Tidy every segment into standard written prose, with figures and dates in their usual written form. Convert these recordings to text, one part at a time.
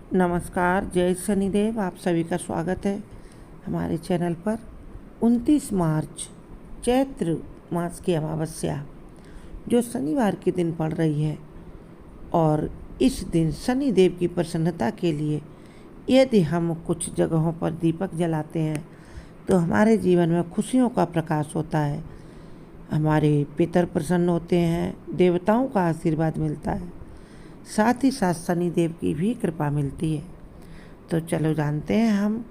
नमस्कार, जय शनिदेव। आप सभी का स्वागत है हमारे चैनल पर। 29 मार्च चैत्र मास की अमावस्या जो शनिवार के दिन पड़ रही है, और इस दिन शनिदेव की प्रसन्नता के लिए यदि हम कुछ जगहों पर दीपक जलाते हैं तो हमारे जीवन में खुशियों का प्रकाश होता है, हमारे पितर प्रसन्न होते हैं, देवताओं का आशीर्वाद मिलता है, साथ ही साथ शनिदेव की भी कृपा मिलती है। तो चलो जानते हैं हम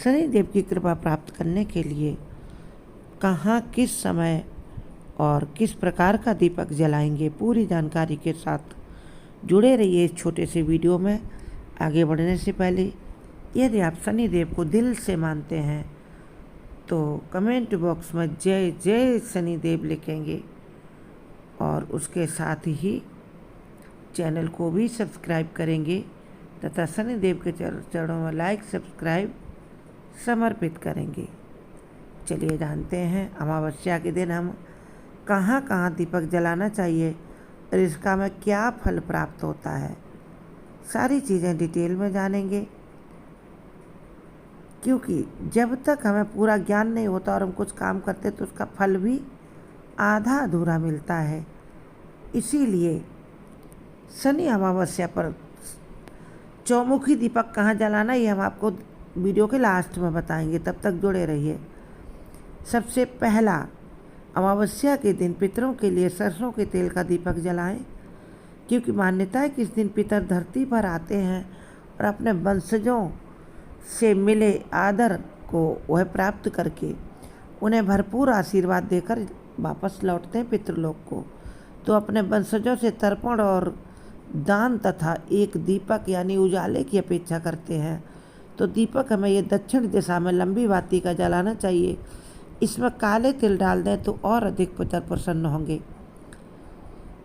शनिदेव की कृपा प्राप्त करने के लिए कहाँ, किस समय और किस प्रकार का दीपक जलाएंगे। पूरी जानकारी के साथ जुड़े रहिए इस छोटे से वीडियो में। आगे बढ़ने से पहले यदि आप शनिदेव को दिल से मानते हैं तो कमेंट बॉक्स में जय जय शनिदेव लिखेंगे, और उसके साथ ही चैनल को भी सब्सक्राइब करेंगे तथा शनिदेव के चरणों में लाइक सब्सक्राइब समर्पित करेंगे। चलिए जानते हैं अमावस्या के दिन हम कहाँ कहाँ दीपक जलाना चाहिए और इसका हमें क्या फल प्राप्त होता है। सारी चीज़ें डिटेल में जानेंगे, क्योंकि जब तक हमें पूरा ज्ञान नहीं होता और हम कुछ काम करते तो उसका फल भी आधा अधूरा मिलता है। इसीलिए शनि अमावस्या पर चौमुखी दीपक कहाँ जलाना, ये हम आपको वीडियो के लास्ट में बताएंगे, तब तक जुड़े रहिए। सबसे पहला, अमावस्या के दिन पितरों के लिए सरसों के तेल का दीपक जलाएं, क्योंकि मान्यता है कि इस दिन पितर धरती पर आते हैं और अपने वंशजों से मिले आदर को वह प्राप्त करके उन्हें भरपूर आशीर्वाद देकर वापस लौटते हैं पितृलोक को। तो अपने वंशजों से तर्पण और दान तथा एक दीपक यानी उजाले की अपेक्षा करते हैं। तो दीपक हमें ये दक्षिण दिशा में लंबी बाती का जलाना चाहिए। इसमें काले तिल डाल दें तो और अधिक पितर प्रसन्न होंगे।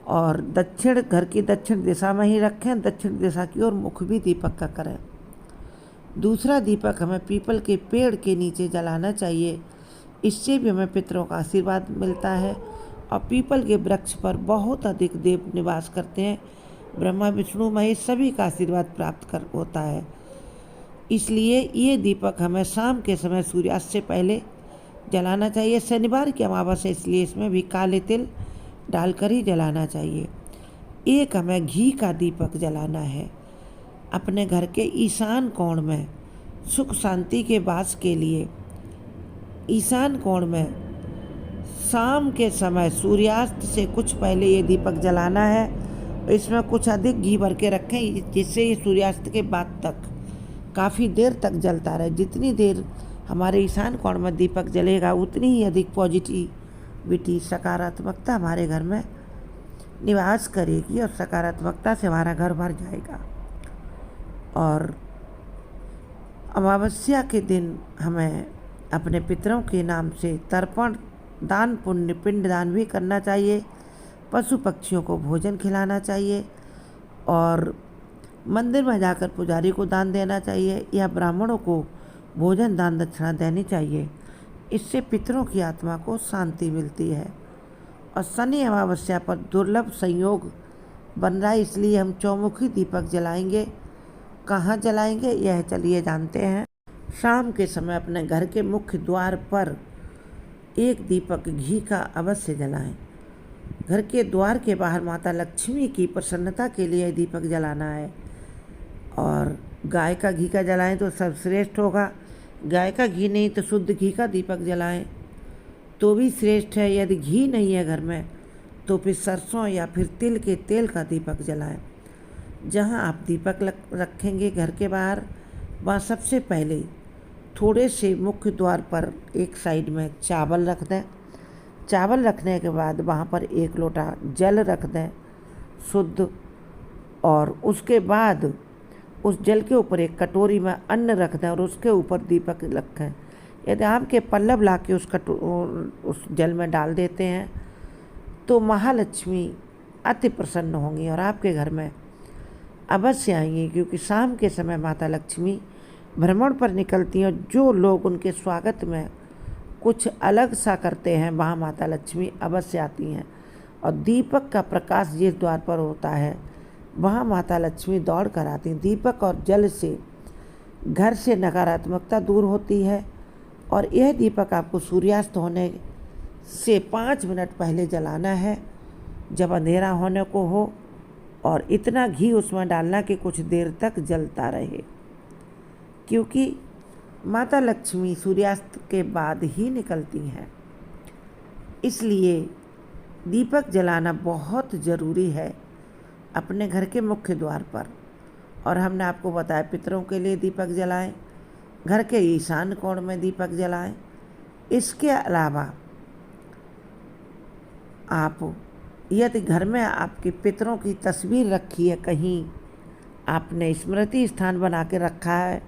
और घर की दक्षिण दिशा में ही रखें, दक्षिण दिशा की ओर मुख भी दीपक का करें। दूसरा दीपक हमें पीपल के पेड़ के नीचे जलाना चाहिए, इससे भी हमें पितरों का आशीर्वाद मिलता है। और पीपल के वृक्ष पर बहुत अधिक देव निवास करते हैं, ब्रह्मा विष्णु महेश सभी का आशीर्वाद प्राप्त कर होता है। इसलिए ये दीपक हमें शाम के समय सूर्यास्त से पहले जलाना चाहिए। शनिवार की अमावस्या इसलिए इसमें भी काले तिल डालकर ही जलाना चाहिए। एक हमें घी का दीपक जलाना है अपने घर के ईशान कोण में, सुख शांति के वास के लिए। ईशान कोण में शाम के समय सूर्यास्त से कुछ पहले ये दीपक जलाना है। इसमें कुछ अधिक घी भर के रखें, जिससे ये सूर्यास्त के बाद तक काफ़ी देर तक जलता रहे। जितनी देर हमारे ईशान कोण में दीपक जलेगा उतनी ही अधिक पॉजिटिविटी, सकारात्मकता हमारे घर में निवास करेगी और सकारात्मकता से हमारा घर भर जाएगा। और अमावस्या के दिन हमें अपने पितरों के नाम से तर्पण, दान, पुण्य, पिंड दान भी करना चाहिए। पशु पक्षियों को भोजन खिलाना चाहिए और मंदिर में जाकर पुजारी को दान देना चाहिए या ब्राह्मणों को भोजन दान दक्षिणा देनी चाहिए। इससे पितरों की आत्मा को शांति मिलती है। और शनि अमावस्या पर दुर्लभ संयोग बन रहा है, इसलिए हम चौमुखी दीपक जलाएंगे। कहाँ जलाएंगे यह चलिए जानते हैं। शाम के समय अपने घर के मुख्य द्वार पर एक दीपक घी का अवश्य जलाएं। घर के द्वार के बाहर माता लक्ष्मी की प्रसन्नता के लिए दीपक जलाना है। और गाय का घी का जलाएं तो सर्वश्रेष्ठ होगा। गाय का घी नहीं तो शुद्ध घी का दीपक जलाएं तो भी श्रेष्ठ है। यदि घी नहीं है घर में तो फिर सरसों या फिर तिल के तेल का दीपक जलाएं। जहां आप दीपक रखेंगे घर के बाहर, वहाँ सबसे पहले थोड़े से मुख्य द्वार पर एक साइड में चावल रख दें। चावल रखने के बाद वहाँ पर एक लोटा जल रख दें शुद्ध, और उसके बाद उस जल के ऊपर एक कटोरी में अन्न रख दें और उसके ऊपर दीपक रखें। यदि आम के पल्लव ला के उस जल में डाल देते हैं तो महालक्ष्मी अति प्रसन्न होंगी और आपके घर में अवश्य आएंगी, क्योंकि शाम के समय माता लक्ष्मी भ्रमण पर निकलती हैं। जो लोग उनके स्वागत में कुछ अलग सा करते हैं वहाँ माता लक्ष्मी अवश्य आती हैं। और दीपक का प्रकाश जिस द्वार पर होता है वहाँ माता लक्ष्मी दौड़ कर आती हैं। दीपक और जल से घर से नकारात्मकता दूर होती है और यह दीपक आपको सूर्यास्त होने से 5 मिनट पहले जलाना है, जब अंधेरा होने को हो, और इतना घी उसमें डालना कि कुछ देर तक जलता रहे, क्योंकि माता लक्ष्मी सूर्यास्त के बाद ही निकलती हैं। इसलिए दीपक जलाना बहुत ज़रूरी है अपने घर के मुख्य द्वार पर। और हमने आपको बताया पितरों के लिए दीपक जलाएं, घर के ईशान कोण में दीपक जलाएं। इसके अलावा आप यदि घर में आपके पितरों की तस्वीर रखी है, कहीं आपने स्मृति स्थान बना के रखा है,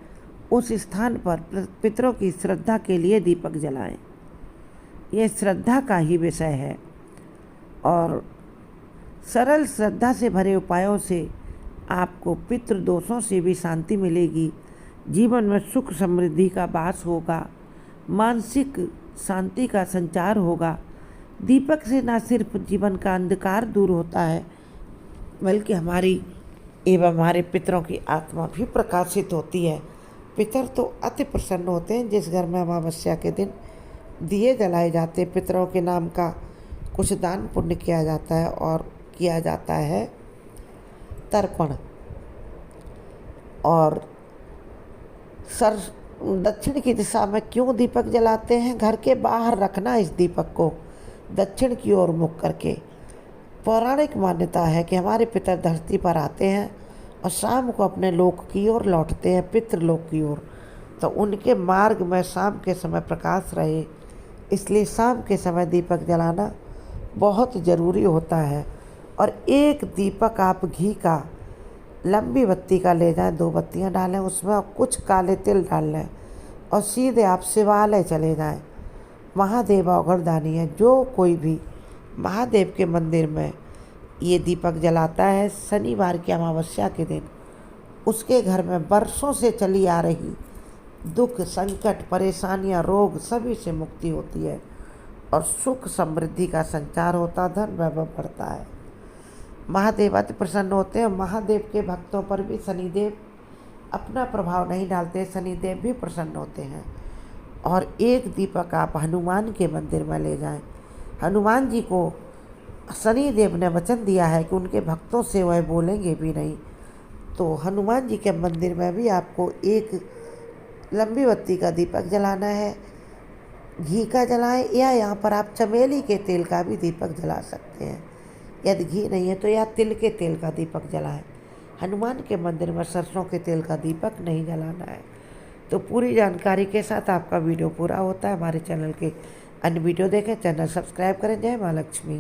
उस स्थान पर पितरों की श्रद्धा के लिए दीपक जलाएं। ये श्रद्धा का ही विषय है और सरल श्रद्धा से भरे उपायों से आपको पितृदोषों से भी शांति मिलेगी, जीवन में सुख समृद्धि का वास होगा, मानसिक शांति का संचार होगा। दीपक से न सिर्फ जीवन का अंधकार दूर होता है, बल्कि हमारी एवं हमारे पितरों की आत्मा भी प्रकाशित होती है। पितर तो अति प्रसन्न होते हैं जिस घर में अमावस्या के दिन दिए जलाए जाते हैं, पितरों के नाम का कुछ दान पुण्य किया जाता है और किया जाता है तर्पण। और दक्षिण की दिशा में क्यों दीपक जलाते हैं? घर के बाहर रखना इस दीपक को, दक्षिण की ओर मुख करके। पौराणिक मान्यता है कि हमारे पितर धरती पर आते हैं और शाम को अपने लोक की ओर लौटते हैं, पितृलोक की ओर, तो उनके मार्ग में शाम के समय प्रकाश रहे, इसलिए शाम के समय दीपक जलाना बहुत ज़रूरी होता है। और एक दीपक आप घी का लंबी बत्ती का ले जाएं, 2 बत्तियां डालें, उसमें कुछ काले तिल डाल लें और सीधे आप शिवालय चले जाएं। महादेव अघरदानी है, जो कोई भी महादेव के मंदिर में ये दीपक जलाता है शनिवार की अमावस्या के दिन, उसके घर में वर्षों से चली आ रही दुख, संकट, परेशानियां, रोग सभी से मुक्ति होती है और सुख समृद्धि का संचार होता, धन वैभव बढ़ता है। महादेव अति प्रसन्न होते हैं। महादेव के भक्तों पर भी शनिदेव अपना प्रभाव नहीं डालते, शनिदेव भी प्रसन्न होते हैं। और एक दीपक आप हनुमान के मंदिर में ले जाएं। हनुमान जी को शनिदेव ने वचन दिया है कि उनके भक्तों से वह बोलेंगे भी नहीं, तो हनुमान जी के मंदिर में भी आपको एक लंबी बत्ती का दीपक जलाना है। घी का जलाएं या यहाँ पर आप चमेली के तेल का भी दीपक जला सकते हैं। यदि घी नहीं है तो या तिल के तेल का दीपक जलाएं। हनुमान के मंदिर में सरसों के तेल का दीपक नहीं जलाना है। तो पूरी जानकारी के साथ आपका वीडियो पूरा होता है। हमारे चैनल के अन्य वीडियो देखें, चैनल सब्सक्राइब करें। जय माँ लक्ष्मी।